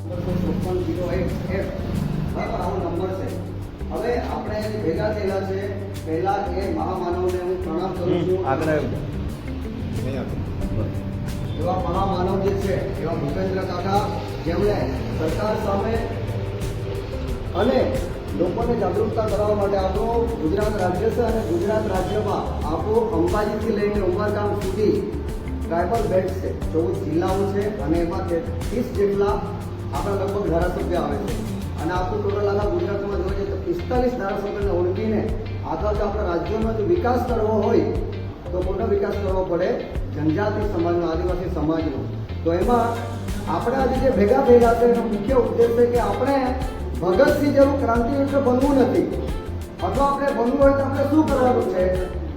5408F બરાબર આવો number છે. હવે આપણે ભેગા થયેલા છે. પહેલા એ મહામાનવને હું પ્રણામ કરું છું. એવા મહામાનવ જે છે એવા ભૂપેન્દ્ર કાકા, જેમણે સરકાર સામે અને લોકોને જાગૃતતા કરાવવા માટે આપણું ગુજરાત રાજ્ય છે અને ગુજરાત રાજ્યમાં આપણું અંબાજીથી લઈને ઉમરગામ સુધી ટ્રાઇબલ બેલ્ટ છે, 14 જિલ્લાઓ છે અને એમાં 30 જેટલા આપણા લગભગ ધારાસભ્ય આવે છે. અને આપણું ટોટલ આખા ગુજરાતમાં જોવા જઈએ તો 45 ધારાસભ્યને ઓળખીને આખા જો આપણા રાજ્યોમાં જો વિકાસ કરવો હોય તો મોટો વિકાસ કરવો પડે જનજાતિ સમાજનો, આદિવાસી સમાજનો. તો એમાં આપણે આજે જે ભેગા થયેલા છે એનો મુખ્ય ઉદ્દેશ છે કે આપણે ભગતસિંહ જેવું ક્રાંતિવીર બનવું નથી, અથવા આપણે બનવું હોય તો આપણે શું કરવાનું છે?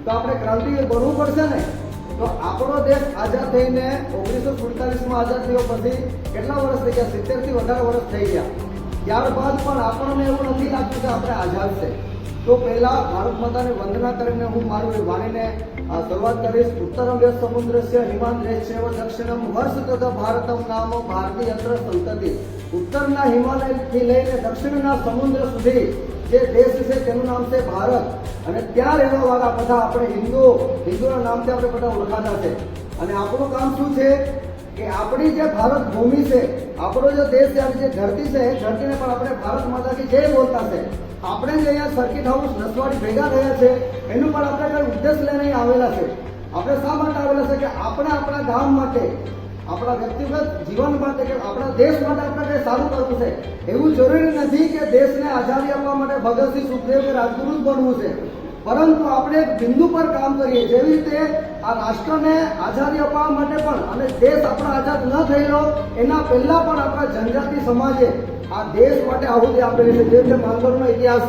તો આપણે ક્રાંતિવીર બનવું પડશે ને. તો આપણો દેશ આઝાદ થઈને 1947માં આઝાદ થયો પછી કેટલા વર્ષ થઈ ગયા? 70થી વધારે વર્ષ થઈ ગયા. ત્યારબાદ પણ આપણને એવું નથી લાગતું કે આપણે આઝાદ છે. તો પહેલા ભારત માતાને વંદના કરીને હું મારું વાણીને શરૂઆત કરીશ. ઉત્તરમ યસ્ સમુદ્રસ્ય હિમાંદ્રેશ્યવ દક્ષિણમ વર્ષ તથા ભારતમ નામ ભારતીય યંત્ર સંતતિ. ઉત્તરના હિમાલયથી લઈને દક્ષિણના સમુદ્ર સુધી જે દેશ છે તેનું નામ છે ભારત. અને ત્યાં રહેવા વાળા બધા આપણે હિન્દુના નામથી આપણે બધા ઓળખાતા છે. અને આપણું કામ શું છે કે આપણી જે ભારત ભૂમિ છે, આપણો જે દેશ છે, આપણી જે ધરતી છે, એ ધરતીને પણ આપણે ભારત માતાની જય બોલતા છે. આપણે જે અહીંયા સર્કિટ હાઉસ નસવાડી ભેગા થયા છે એનું પણ આપણે કઈ ઉદ્દેશ લઈને આવેલા છે. આપણે શા માટે આવેલા છે કે આપણે આપણા ગામ માટે, આપણા વ્યક્તિગત જીવન માટે, કે આપણા દેશ માટે આપણે કંઈ સારું કરવું છે. એવું જરૂરી નથી કે દેશને આઝાદી આપવા માટે ભગતસિંહ, સુખદેવ કે રાજગુરુ જ બનવું છે, પરંતુ આપણે એક બિંદુ પર કામ કરીએ. જેવી રીતે આ રાષ્ટ્રને આઝાદી અપાવવા માટે પણ, અને દેશ આપણો આઝાદ ન થયેલો એના પહેલા પણ આપણા જનજાતિ સમાજે આ દેશ માટે આહુતિ આપેલી છે. જે રીતે માંગરોળનો ઇતિહાસ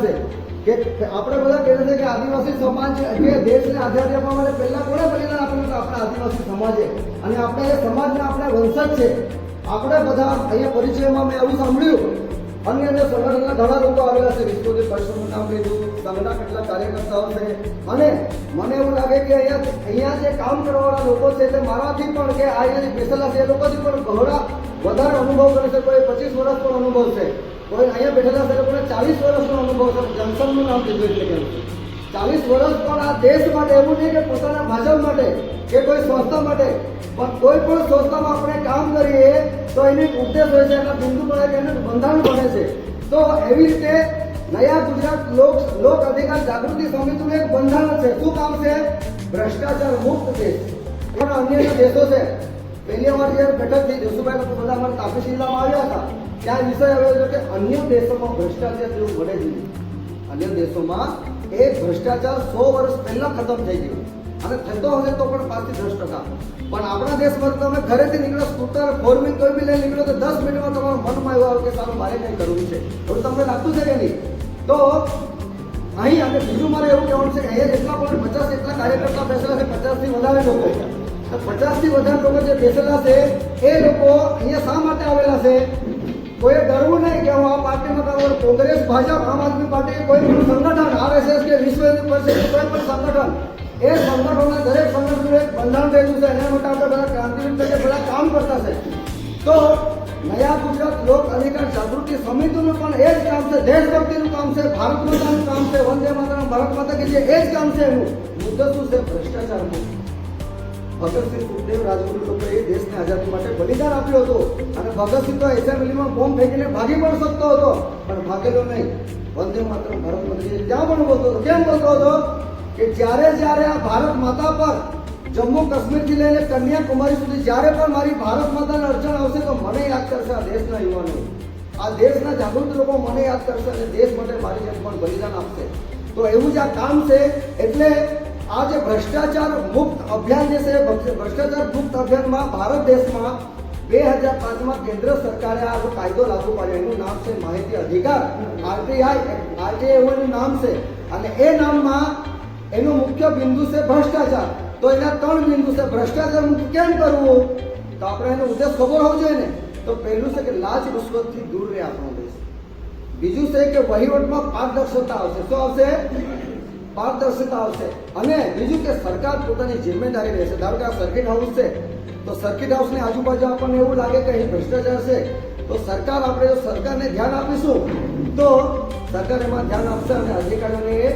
છે કે આપણે બધા કહીએ છીએ કે આદિવાસી સમાજ જે દેશને આઝાદી આપવા માટે પહેલા કોણે બલિદાન આપેલું? તો આપણા આદિવાસી સમાજે. અને આપણે એ સમાજના આપણે વંશજ છે. આપણે બધા અહીંયા પરિચયમાં મેં એવું સાંભળ્યું, અન્ય સંગઠનના ઘણા લોકો આવેલા છે. વિશ્વજી પરિષદનું નામ લીધું, સંઘના કેટલા કાર્યકર્તાઓ છે. અને મને એવું લાગે કે અહીંયા જે કામ કરવાવાળા લોકો છે તે મારાથી પણ, કે અહીંયા બેસેલા છે એ લોકોથી પણ ઘણા વધારે અનુભવ કરે છે. કોઈ 25 વર્ષ પણ અનુભવ છે, કોઈ અહીંયા બેઠેલા છે લોકોને 40 વર્ષનો અનુભવ છે. જનસનનું નામ લીધું એટલે કેમ 40 વર્ષ પણ આ દેશ માટે, એવું નહીં કે પોતાના ભાજપ માટે કે કોઈ સંસ્થા માટે, પણ કોઈ પણ સંસ્થામાં આપણે કામ કરીએ તો એનો એક ઉદ્દેશ હોય છે, એના બિંદુ બને છે, એનું બંધારણ બને છે. તો એવી રીતે નયા ગુજરાત લોક અધિકાર જાગૃતિ સમિતિનું એક બંધારણ છે. શું કામ છે? ભ્રષ્ટાચાર મુક્ત દેશ. પણ અન્ય દેશો છે. પહેલી વાર જ્યારે બેઠક થઈ, જોશુભાઈ લોકો બધા અમારા તાપી જિલ્લામાં આવ્યા હતા, ત્યાં વિષય આવ્યો હતો કે અન્ય દેશોમાં ભ્રષ્ટાચાર જેવું ઘટે જ નહીં. અન્ય દેશોમાં એ ભ્રષ્ટાચાર 100 વર્ષ પહેલા ખતમ થઈ ગયો, અને થતો હશે તો પણ 5 થી 10%. પણ આપણા દેશમાં તમે ઘરેથી નીકળો, સ્કૂટર, 4 વ્હીલ કોઈ બી લઈને નીકળો તો 10 મિનિટમાં તમારા મનમાં એવું આવે કે સારું મારે કંઈ કરવું છે. એવું તમને લાગતું છે કે નહીં? તો અહીં અને બીજું મારે એવું કહેવાનું છે કે અહીંયા જેટલા પણ 50 એટલા કાર્યકર્તા બેસેલા છે, 50 થી વધારે લોકો, 50 થી વધારે લોકો જે બેસેલા છે એ લોકો અહીંયા શા માટે આવેલા છે? કોઈએ ડરવું નહીં કે હું આ પાર્ટીમાં કરું. કોંગ્રેસ, ભાજપ, આમ આદમી પાર્ટી, કોઈ પણ સંગઠન, RSS કે વિશ્વ હિન્દુ પરિષદ, કોઈ પણ સંગઠન, એ સંગઠનના દરેક સંગઠનનું એક બંધારણ રહેલું છે. એના માટે આપણે બધા ક્રાંતિવીર તરીકે બધા કામ કરતા છે. તો નયા ગુજરાત લોક અધિકાર જાગૃતિ સમિતિનું પણ એ જ કામ છે, દેશભક્તિનું કામ છે, ભારત માતાનું કામ છે, વંદે માતરમ, ભારત માતા કે જે એ જ કામ છે. એનું મુદ્દો શું છે? ભ્રષ્ટાચાર મુક્ત. ભગતસિંહ, સુખદેવ, રાજગુરુ લોકોએ દેશને આઝાદી માટે બલિદાન આપ્યું હતું. અને ભગતસિંહ તો એસેમ્બલીમાં બોમ્બ ફેંકીને ભાગી પણ શકતો હતો, પણ ભાગેલો નહીં. વંદે માતરમ, ભારત માતા ત્યાં પણ બોલતો હતો. કેમ બોલતો હતો? કે જ્યારે આ ભારત માતા પર જમ્મુ કાશ્મીરથી લઈને કન્યાકુમારી સુધી જ્યારે પણ મારી ભારત માતાને અડચણ આવશે તો મને યાદ કરશે આ દેશના યુવાનો, આ દેશના જાગૃત લોકો મને યાદ કરશે અને દેશ માટે મારી જેમ પણ બલિદાન આપશે. તો એવું જ આ કામ છે. એટલે આ જે ભ્રષ્ટાચાર મુક્ત અભિયાન જે છે, ભ્રષ્ટાચાર મુક્ત અભિયાનમાં ભારત દેશમાં 2005માં કેન્દ્ર સરકારે આ કાયદો લાગુ પાડ્યો. એનું નામ છે માહિતી અધિકાર, RTI નું નામ છે. અને એ નામમાં એનું મુખ્ય બિંદુ છે ભ્રષ્ટાચાર. તો એના 3 બિંદુ છે. ભ્રષ્ટાચાર મુક્ત કેમ કરવું? તો આપણે એનો ઉદ્દેશ ખબર હોવો જોઈએ ને. તો પહેલું છે કે લાંચ રૂશ્વતથી દૂર રહે આપણો દેશ. બીજું છે કે વહીવટમાં પારદર્શકતા આવશે. શું આવશે? પારદર્શકતા આવશે. અને બીજું કે સરકાર પોતાની જિમ્મેદારી રહેશે. ધારો કે આ સર્કિટ હાઉસ છે, તો સર્કિટ હાઉસની આજુબાજુ આપણને એવું લાગે કે અહીં ભ્રષ્ટાચાર છે, તો સરકાર આપણે જો સરકારને ધ્યાન આપીશું તો સરકાર એમાં ધ્યાન આપશે અને અધિકારીઓને એ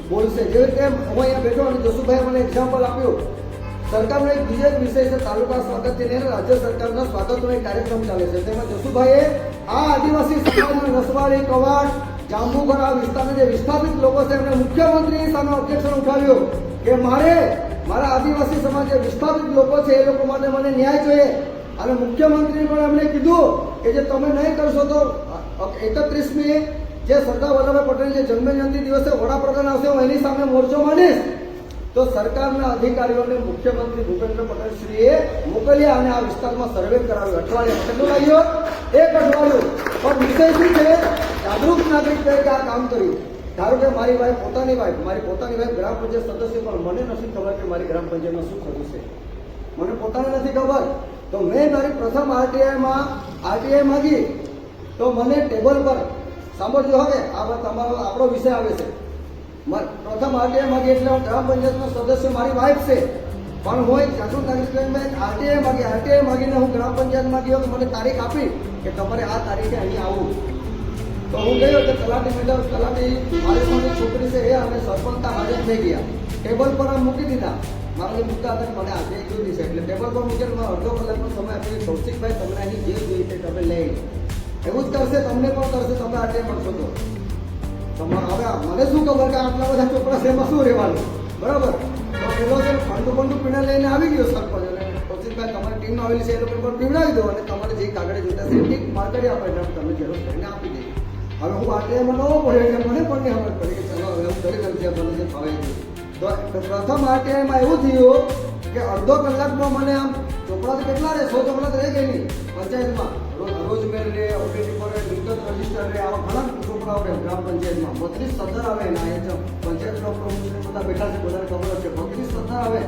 બોલશે. જેવી રીતે હું અહીંયા બેઠો અને જસુભાઈ મને એક્ઝામ્પલ આપ્યું. સરકારનો એક બીજો એક વિષય છે તાલુકા સ્વાગતથી લઈને રાજ્ય સરકારના સ્વાગતનો એક કાર્યક્રમ ચાલે છે. તેમાં જસુભાઈએ આ આદિવાસી સમાજના નસવાડી, કવાડ, જાંબુઘર આ વિસ્તારના જે વિસ્થાપિત લોકો છે એમને મુખ્યમંત્રીની સામે ઓબ્જેક્શન ઉઠાવ્યું કે મારા આદિવાસી સમાજ જે વિસ્થાપિત લોકો છે એ લોકો માટે મને ન્યાય જોઈએ. અને મુખ્યમંત્રી પણ એમણે કીધું કે જે તમે નહીં કરશો તો 31મી જે સરદાર વલ્લભભાઈ પટેલ જે જન્મ જયંતિ દિવસે વડાપ્રધાન આવશે હું એની સામે મોરચો માંડીશ. તો સરકારના અધિકારીઓને મુખ્યમંત્રી ભૂપેન્દ્ર પટેલ શ્રીએ મોકલ્યા અને આ વિસ્તારમાં સર્વે કરાવ્યું. અઠવાડિયા કેટલું લાગ્યો? 1 અઠવાડિયું. પણ વિષય શું છે? જાગૃત નાગરિક તરીકે આ કામ કર્યું. ધારો કે મારી પોતાની વાઈફ ગ્રામ પંચાયત સદસ્ય, પણ મને નથી ખબર કે મારી ગ્રામ પંચાયતમાં શું થયું છે. મને પોતાને નથી ખબર. તો મેં મારી પ્રથમ આરટીઆઈ માંગી તો મને ટેબલ પર સાંભળજો. હવે આપણો વિષય આવે છે. પ્રથમ આરટીઆઈ માંગી એટલે ગ્રામ પંચાયતનો સદસ્ય મારી વાઈફ છે, પણ હું એક જાગૃત નાગરિક આરટીઆઈ માંગીને હું ગ્રામ પંચાયતમાં ગયો તો મને તારીખ આપી કે તમારે આ તારીખે અહીં આવવું. તો હું ગયો કે તલાટી મારી છોકરી છે એ અને સરપંચ હાજર થઈ ગયા. ટેબલ પર મૂકી દીધા. મારા જે મુદ્દા હતા મને આજે જોઈ છે એટલે ટેબલ પર મૂકીને અડધો કલાકનો સમય આપી. કૌશિકભાઈ તમને અહીં જે જોઈએ તે તમે લઈ એવું જ કરશે, તમને પણ કરશે. તમે આરટીઆઈ મળશો તો હવે મને શું ખબર કે આટલા બધા ચોપડા છે એમાં શું રહેવાનું, બરાબર? તો પેલો છે ફંડુ પીણા લઈને આવી ગયો સરપંચ અને કૌશિકભાઈ તમારી ટીમમાં આવેલી છે એ લોકો પર પીવડાવી દો અને તમારે જે કાગળે જોઈતા છે એ માર્કેટ આપે તમે ઝેરોક્ષ કરીને આપી દઈએ. હવે હું આરટીઆઈમાં નવો પડ્યો એટલે મને પણ નહીં ખબર પડી કે ચલો હવે હું કરી દઉં છું મને જે ફાવે તો પ્રથમ આરટીઆઈમાં એવું થયું કે અડધો કલાકમાં મને આમ ચોપડા તો કેટલા રહે? 100 ચોપડા તો રહી ગઈ નહીં પંચાયતમાં. રોજમેર રે, ઓપીડી પર મિલકત રજીસ્ટર રે, આવા ઘણા ચોપડા આવે ગ્રામ પંચાયતમાં. 32 સત્તર આવે ના એ પંચાયતના પ્રમુખ બધા બેઠા છે, બધાને ખબર છે. 32 સત્તર આવે,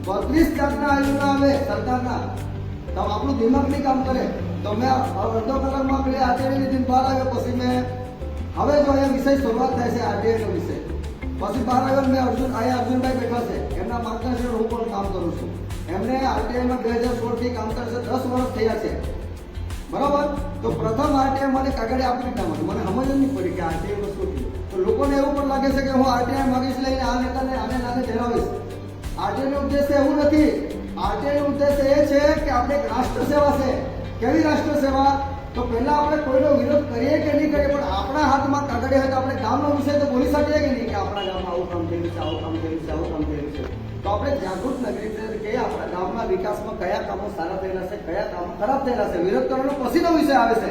32 જાતના આયોજનો આવે સરકારના. તો આપણું દિમાગ નહીં કામ કરે. તો મેં અડધો કલાકમાં પેલી આરટીઆઈ લીધી બહાર આવ્યો. પછી મેં હવે જો અહીંયા વિષય શરૂઆત થાય છે આરટીઆઈનો વિષય. પછી બહાર આવ્યો મેં અર્જુનભાઈ બેઠા છે, એમના માર્ગદર્શન હું પણ કામ કરું છું. એમને આરટીઆઈમાં 2016થી કામ કરે છે, 10 વર્ષ થયા છે, બરાબર? તો પ્રથમ આરટીઆઈ મને કાગળે આપી દીધા. મને સમજ જ નહીં પડી કે આરટીઆઈ વસ્તુ શું. તો લોકોને એવું પણ લાગે છે કે હું આરટીઆઈ માગીશ લઈને આ નેતાને આને જણાવીશ. આરટીઆઈનો ઉદ્દેશ્ય એવું નથી. આરટીઆઈનો ઉદ્દેશ્ય એ છે કે આપણે એક રાષ્ટ્ર સેવા છે. કેવી રાષ્ટ્ર સેવા? તો પહેલા આપણે કોઈનો વિરોધ કરીએ કે નહીં કરીએ, પણ આપણા હાથમાં કાગળે હોય તો આપણે ગામનો વિષય તો બોલી શકીએ કે નહીં કે આપણા ગામમાં આવું કામ થયેલું છે, આવું કામ થયેલું છે, આવું કામ થયેલું છે. તો આપણે જાગૃત નાગરિક તરીકે આપણા ગામના વિકાસમાં કયા કામો સારા થયેલા છે, કયા કામો ખરાબ થયેલા છે, વિરોધ કરવાનો પછીનો વિષય આવે છે.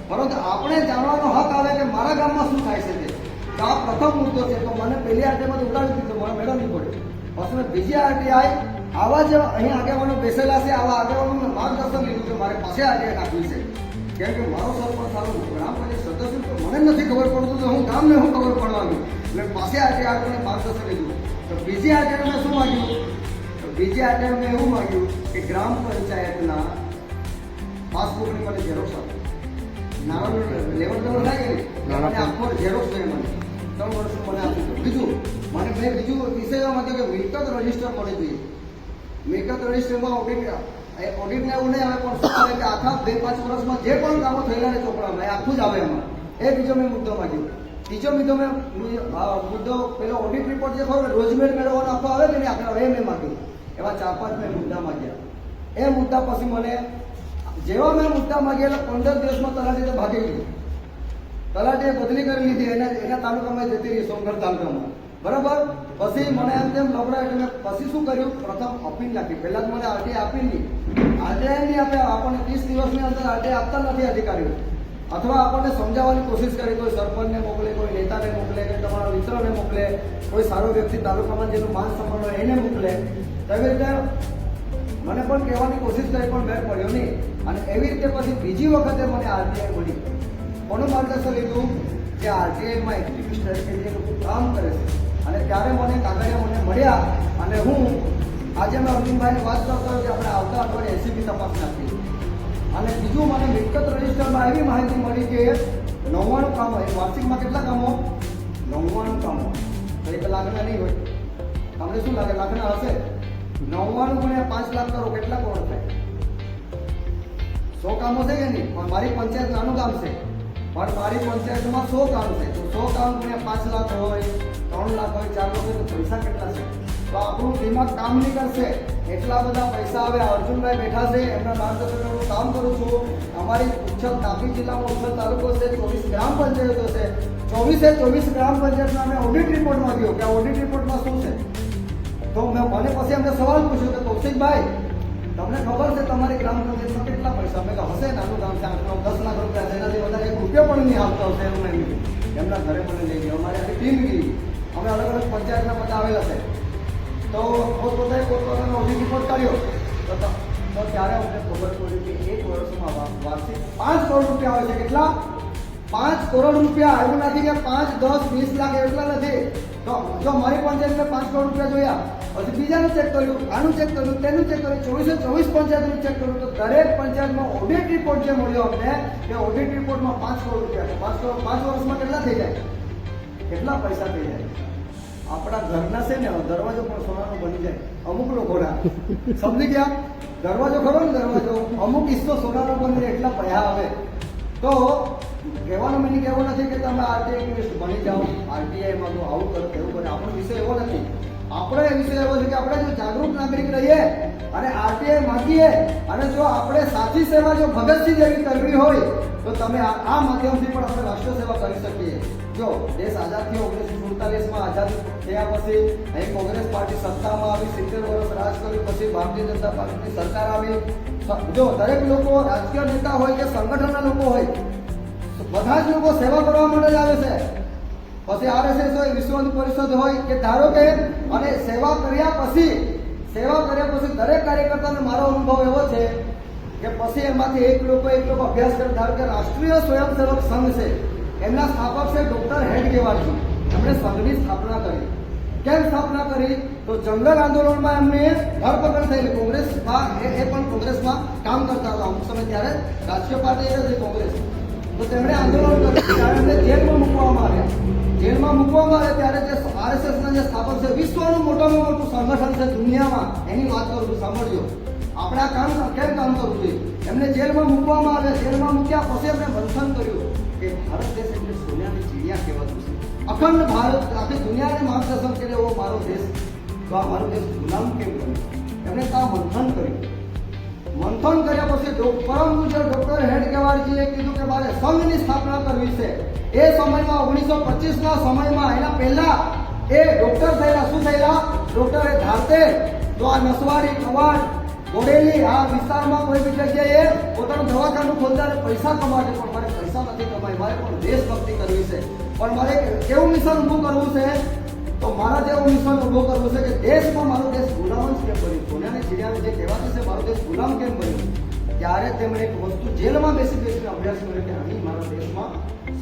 પરંતુ આપણે જાણવાનો હક આવે કે મારા ગામમાં શું થાય છે તે. તો આ પ્રથમ મુદ્દો છે. તો મને પહેલી આરટીઆઈમાં ઉડાડી દીધું, મને મેળવ નહીં પડ્યો. પછી મેં બીજી આરટીઆઈ આવા જે અહીં આગેવાનો બેસેલા છે આવા આગેવાનોને માર્ગદર્શન લીધું કે મારે પાસે આરટીઆઈ નાખવી છે. કેમ કે મારો સરપંચ સારું ગ્રામ પંચાયત સદસ્ય તો મને નથી ખબર પડતું તો હું ગામને હું ખબર પડવાનું. એટલે પાસે આરટીઆઈ માર્ગદર્શન લીધું. તો બીજી આરટીઆઈ મેં શું માગ્યું? તો બીજી આરટીઆઈ મેં એવું માગ્યું કે ગ્રામ પંચાયતના પાસબુકની મને ઝેરોક્ષ આપે. નાણાં લેવલ થાય કે નહીં આખો ઝેરોક્ષ જોઈએ મને 3 વર્ષનું મને આપ્યું. બીજું મેં વિષય એવા માંગ્યો કે મિલકત રજીસ્ટર મળે જોઈએ. મિલકત રજીસ્ટરમાં ઓડિટને એવું નહીં આવે, પણ શું આવે કે આખા 2-5 વર્ષમાં જે પણ કામો થયેલા ને ચોપડામાં એ આખું જ આવે એમાં. એ બીજો મેં મુદ્દો માગ્યો. ત્રીજો મુદ્દો પેલો ઓડિટ રિપોર્ટ જે ખબર રોજમેર મેળવવાનો આખો આવે કે નહીં આપણે એ મેં માગ્યું. એવા 4-5 મેં મુદ્દા માગ્યા. એ મુદ્દા પછી મને જેવા મેં મુદ્દા માગ્યા એટલે 15 દિવસમાં તલાટી તો ભાગી ગયું. તલાટીએ બદલી કરી લીધી. એના તાલુકામાં જતી રહી, સોનગઢ તાલુકામાં, બરાબર? પછી મને એમ તેમ લબડા એટલે મેં પછી શું કર્યું? પ્રથમ અપીલ નાખી. પહેલાં મને આરટીઆઈ આપી નહીં. આરટીઆઈ નહીં આપે. આપણને 30 દિવસની અંદર આરટીઆઈ આપતા નથી અધિકારીઓ. અથવા આપણને સમજાવવાની કોશિશ કરી. કોઈ સરપંચને મોકલે, કોઈ નેતાને મોકલે, કે તમારા મિત્રને મોકલે, કોઈ સારો વ્યક્તિ તાલુકામાં જેનું માન સન્માન હોય એને મોકલે. એવી રીતે મને પણ કહેવાની કોશિશ કરી, પણ મેળ પડ્યો નહીં. અને એવી રીતે પછી બીજી વખતે મને આરટીઆઈ મળી. કોનું માર્ગદર્શન લીધું? જે આરટીઆઈમાં એક્ટિવિસ્ટ તરીકે જે લોકો કામ કરે છે. અને ત્યારે મને કાગળિયા મને મળ્યા અને હું આજે મેં અર્જુનભાઈને વાત કરતો કે આપણે આવતા અઠવાડિયે એસીબી તપાસ નાખી. અને બીજું મને મિલકત રજીસ્ટરમાં એવી માહિતી મળી કે 99 કામો, એ વાર્ષિકમાં કેટલા કામો? 99 કામો. તો એક લાખના નહીં હોય. તમને શું લાગે? લાખના હશે? 99 × 5 લાખ કરો કેટલા કરોડ થાય? 100 કામો છે કે નહીં? પણ મારી પંચાયત નાનું ગામ છે, પણ મારી પંચાયતમાં 100 કામ છે. તો 100 કામ ગુણ્યા 5 લાખ હોય, 3 લાખ હોય, 4 લાખ હોય, તો પૈસા કેટલા છે? તો આપણું દિમાગ કામ નહીં કરશે. એટલા બધા પૈસા આવે. અર્જુનભાઈ બેઠા છે, એમના માર્ગદર્શન હું કામ કરું છું. અમારી ઉચ્છલ તાપી જિલ્લામાં ઉચ્છલ તાલુકો છે, 24 ગ્રામ પંચાયતો છે. 24 ગ્રામ પંચાયતના અમે ઓડિટ રિપોર્ટમાં ગયો કે આ ઓડિટ રિપોર્ટમાં શું છે. તો મને પછી એમને સવાલ પૂછ્યો કે કૌશિકભાઈ, તમને ખબર છે તમારી ગ્રામ પંચાયતમાં કેટલા પૈસા? મેં કહ્યું હશે, નાનું ગામ છે, 10 લાખ રૂપિયા છે, એનાથી વધારે 1 રૂપિયો પણ નહીં આપતા હશે એવું મેં કીધું. એમના ઘરે મને લઈ ગયો. અમારી આખી ટીમ ગઈ. અમે અલગ અલગ પંચાયતના બધા આવેલા છે. તો પોતપોતાનો ઓડિટ રિપોર્ટ કર્યો. તો ત્યારે અમને ખબર પડી કે 1 વર્ષમાં વાર્ષિક 5 કરોડ રૂપિયા આવે છે. કેટલા? 5 કરોડ રૂપિયા. એવું નથી કે 5, 10, 20 લાખ એટલા નથી. તો જો મારી પંચાયતને 5 કરોડ રૂપિયા જોયા, પછી બીજાનું ચેક કર્યું, આનું ચેક કર્યું, તેનું ચેક કર્યું, 24 પંચાયતનું ચેક કર્યું, તો દરેક પંચાયતમાં ઓડિટ રિપોર્ટ જે મળ્યો અમને, કે ઓડિટ રિપોર્ટમાં 5 કરોડ રૂપિયા છે. 5 કરોડ 5 વર્ષમાં કેટલા થઈ જાય? કેટલા પૈસા થઈ જાય? આપણા ઘરના છે ને દરવાજો પણ સોનાનો બની જાય અમુક લોકોના. સમજી ગયા? દરવાજો ખરો ને, દરવાજો અમુક હિસ્સો સોનાનો બની એટલા પૈસા આવે. તો કહેવાનો મિનિંગ એવો નથી કે તમે આરટીઆઈ ઇન્વેસ્ટ બની જાઓ, આરટીઆઈમાં તો આવું કરો તેવું કરે. આપણો વિષય એવો નથી. આપણે વિષય એવો છે કે આપણે જો જાગૃત નાગરિક રહીએ અને આરટીઆઈ માંગીએ, અને જો આપણે સાચી સેવા જો ભગતસિંહ જેવી કરવી હોય, તો તમે આ માધ્યમથી પણ આપણે રાષ્ટ્ર સેવા કરી શકીએ. જો દેશ આઝાદ થયો 1947માં, આઝાદી થયા પછી અહીં કોંગ્રેસ પાર્ટી સત્તામાં આવી, 70 વર્ષ રાજ કર્યું, પછી ભારતીય જનતા પાર્ટીની સરકાર આવી. જો દરેક લોકો, રાજકીય નેતા હોય કે સંગઠનના લોકો હોય, બધા જ લોકો સેવા કરવા માટે જ આવે છે. પછી આરએસએસ હોય, વિશ્વ હિન્દુ પરિષદ હોય કે ધારો કે, અને સેવા કર્યા પછી દરેક કાર્યકર્તાને મારો અનુભવ એવો છે કે પછી એમાંથી એક લોકો અભ્યાસ કરે. ધારો કે રાષ્ટ્રીય સ્વયંસેવક સંઘ છે, એમના સ્થાપક છે ડોક્ટર હેડગેવારજી. એમણે સંઘની સ્થાપના કરી. કેમ સ્થાપના કરી? તો જંગલ આંદોલનમાં એમને ધરપકડ થયેલી. કોંગ્રેસમાં એ પણ કોંગ્રેસમાં કામ કરતા હતા અમુક સમય. ત્યારે રાજકીય પાર્ટી એ હતી કોંગ્રેસ. તો તેમણે આંદોલન કર્યું, ત્યારે એમને જેલમાં મૂકવામાં આવ્યા. ત્યારે જે આરએસએસના જે સ્થાપક છે, વિશ્વનું મોટામાં મોટું સંગઠન છે દુનિયામાં, એની વાત કરું છું, સાંભળજો. આપણે આ કામ કેમ કામ કરવું જોઈએ? એમને જેલમાં મૂકવામાં આવ્યા. જેલમાં મૂક્યા પછી એમને મંથન કર્યું કે ભારત દેશ એટલે સોનાની ચીડિયા કહેવાતું છે. અખંડ ભારત આખી દુનિયાને માર્ગદર્શન કરે એવો મારો દેશ. તો આ મારો દેશ ગુલામ કેમ બન્યો? એમણે ત્યાં મંથન કર્યું. મંથન કર્યા પછી પરમ પૂજ્ય ડોક્ટર હેડગેવારજીએ કીધું કે મારે સંઘની સ્થાપના કરવી છે. એ સમયમાં 1925ના સમયમાં, એના પહેલા એ ડોક્ટર થયેલા. શું થયેલા? ડોક્ટર એ ધારતે. તો આ નસવાડી, કવાડ, બોડેલી આ વિસ્તારમાં કોઈ બી જગ્યાએ પોતાનું દવાખાનું ખોલતા પૈસા કમાશે. પણ મારે પૈસા નથી કમાય, મારે પણ દેશભક્તિ કરવી છે. પણ મારે કેવું મિશન ઊભું કરવું છે? તો મારા જેવું મિશન ઊભું કરવું છે કે દેશમાં મારો દેશ ગુલામ કેમ બન્યું? સોનાની ચીડિયાને જે કહેવાતું છે મારો દેશ ગુલામ કેમ બન્યું? ત્યારે તેમણે એક વસ્તુ જેલમાં બેસીને અભ્યાસ કર્યો કે અહીં મારા દેશમાં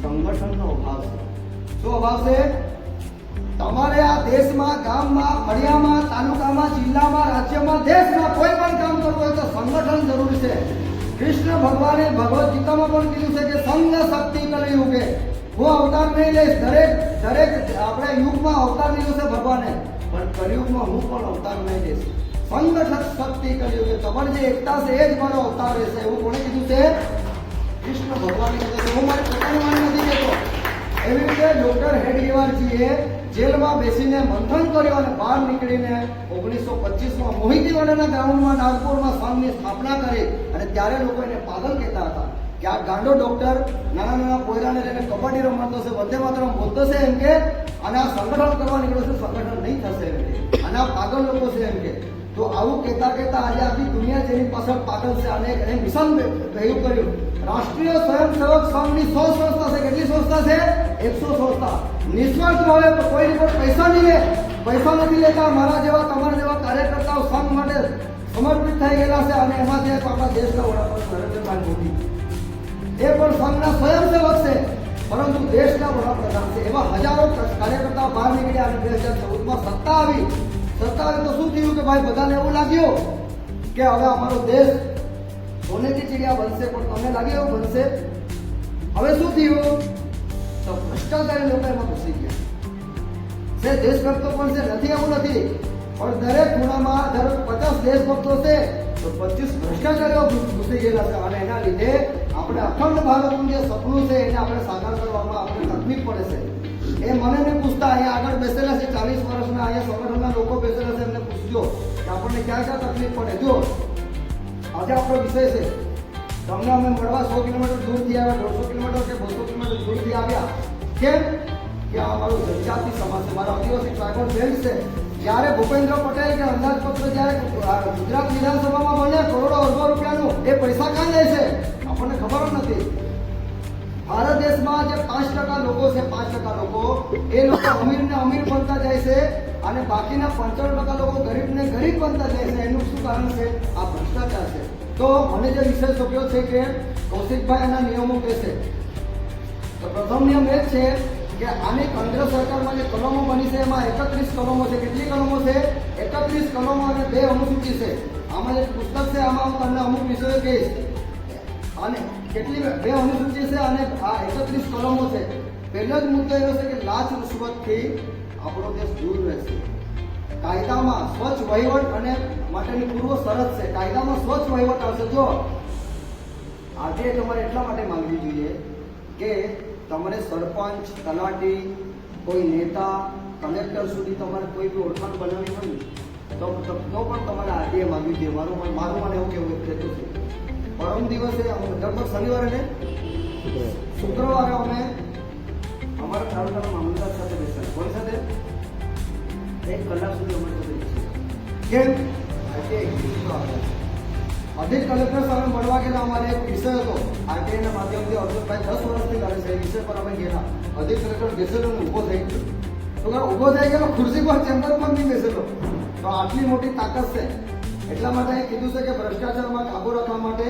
સંગઠનનો અભાવ છે. શું અભાવ છે? તમારે આ દેશમાં, ગામમાં, ફળિયામાં, તાલુકામાં, જિલ્લામાં, રાજ્યમાં, દેશમાં કોઈ પણ કામ કરવું હોય તો સંગઠન જરૂરી છે. કૃષ્ણ ભગવાને ભગવદ ગીતામાં પણ કીધું છે કે સંઘ શક્તિ કલયુગે. હું અવતાર નહીં લઈશ, દરેક આપણે યુગમાં અવતાર લીધો છે ભગવાને, પણ કલયુગમાં હું પણ અવતાર નહીં લઈશ. સંઘ શક્તિ કલયુગે. તમારી જે એકતા છે એ જ મારો અવતાર રહેશે. એવું કોણે કીધું છે? કૃષ્ણ ભગવાને કીધું છે. હું મારી પોતાની વાત નથી કહેતો. એવી રીતે ડોક્ટર હેડગેવારજીએ જેલમાં બેસીને મંથન કર્યું અને બહાર નીકળીને 1925માં મોહિતીવાડાના ગ્રાઉન્ડમાં નાગપુરમાં સંઘની સ્થાપના કરી. અને ત્યારે લોકો એને પાગલ કહેતા હતા કે આ ગાંડો ડોક્ટર નાના પોયરાને લઈને કબડ્ડી રમતો છે, વંદે માતરમ બોલતો છે એમ કે, અને આ સંગઠન કરવા નીકળ્યો છે, સંગઠન નહીં થશે એમ કે, અને આ પાગલ લોકો છે એમ કે. તો આવું કહેતા આજે આખી દુનિયા જેની પાછળ પાગલ છે. અને એને મિશન ભેગું કર્યું. રાષ્ટ્રીય સ્વયંસેવક સંઘની 100 સંસ્થા છે. કેટલી સંસ્થા છે? 100 સંસ્થા. નિસ્વાર્થ ભાવે તો કોઈની પર પૈસા નહીં લે, પૈસા નથી લેતા. મારા જેવા, તમારા જેવા કાર્યકર્તાઓ સંઘ માટે સમર્પિત થઈ ગયેલા છે. અને એમાંથી આપણા દેશના વડાપ્રધાન નરેન્દ્રભાઈ મોદી, એ પણ સંઘના સ્વયંસેવક છે, પરંતુ દેશના વડાપ્રધાન છે. એવા હજારો કાર્યકર્તાઓ બહાર નીકળ્યા. અને 2014માં સત્તા આવી. સત્તા આવી તો શું થયું કે ભાઈ બધાને એવું લાગ્યું કે હવે અમારો દેશ સોનેની ચીડિયા બનશે. પણ તમને લાગે એવું બનશે? હવે શું થયું? તો ભ્રષ્ટાચારી લોકો એમાં ઘૂસી ગયા છે. દેશભક્તો પણ છે, નથી એવું નથી, પણ દરેક ખૂણામાં ધારો 50 દેશભક્તો છે, તો 25 ભ્રષ્ટાચારીઓ ઘૂસી ગયેલા છે અને એના લીધે આપણે અખંડ ભારતનું જે સપનું છે એને આપણે સાકાર કરવામાં આપણે તકલીફ પડે છે. એ મને નહીં પૂછતા, અહીંયા આગળ બેસેલા છે 40 વર્ષના અહીંયા સંગઠનના લોકો બેસેલા છે, એમને પૂછજો કે આપણને ક્યાં ક્યાં તકલીફ પડે. જો આજે આપણો વિષય છે, તમને અમે મળવા 100 કિલોમીટર દૂરથી આવ્યા, 150 કિલોમીટર કે 200 કિલોમીટર દૂરથી આવ્યા. કેમ કે આ અમારું જનજાતિ સમાજ છે, મારો આદિવાસી ટ્રાઇબલ બેલ્ટ છે. જ્યારે ભૂપેન્દ્ર પટેલ કે અંદાજપત્ર જ્યારે ગુજરાત વિધાનસભામાં બન્યા કરોડો અરબો રૂપિયાનું, એ પૈસા ક્યાં જાય છે આપણને ખબર જ નથી. ભારત દેશમાં જે 5% લોકો છે, 5% લોકો, એ લોકો અમીરને અમીર બનતા જાય છે અને બાકીના 95% લોકો ગરીબને ગરીબ બનતા જાય છે. એનું શું કારણ છે? આ ભ્રષ્ટાચાર છે. તો મને જે વિષય સોંપ્યો છે કે કૌશિકભાઈ એના નિયમો કહેશે, તો પ્રથમ નિયમ એ છે કે આની કેન્દ્ર સરકારમાં જે કલમો બની છે એમાં 31 કલમો છે. કેટલી કલમો છે? 31 કલમો અને 2 અનુસૂચિ છે. આમાં જે પુસ્તક છે આમાં હું તમને અમુક વિષયો કહીશ. અને કેટલી 2 અનુસૂચિ છે અને આ 31 કલમો છે. પહેલો જ મુદ્દો એવો છે કે લાંચ રૂશ્વતથી આપણો દેશ દૂર રહેશે. કાયદામાં સ્વચ્છ વહીવટ અને માટેની પૂર્વ શરત છે. કાયદામાં સ્વચ્છ વહીવટ આવશે. જો આજે તમારે એટલા માટે માંગવી જોઈએ કે તમારે સરપંચ, તલાટી, કોઈ નેતા, કલેક્ટર સુધી તમારે કોઈ બી ઓળખાણ બનાવવી હોય તો પણ તમારે આજે માંગવી જોઈએ. મારું મને એવું કેવું કહેતું છે. પરમ દિવસે લગભગ શનિવારે ને શુક્રવારે અમે અમારા તાલુકાના મામલતદાર સાથે બેસ્યા. કોની સાથે? 1 કલાક સુધી અમારી સાથે બેસ્યા. કેમ? આજે અધિક કલેક્ટર સામે મળવા ગયેલા. અમારે એક વિષય હતો આરટીઆઈના માધ્યમથી, અર્જુનભાઈ 10 વર્ષથી કરે છે, એ વિષય પર અમે ગયેલા. અધિક કલેક્ટર બેસેલો ને ઊભો થઈ ગયો. તો ઊભો થઈ ગયેલો, ખુરશી પર ચેમ્બર પર નહીં બેસેલો. તો આટલી મોટી તાકાત છે. એટલા માટે કીધું છે કે ભ્રષ્ટાચારમાં કાબુ રાખવા માટે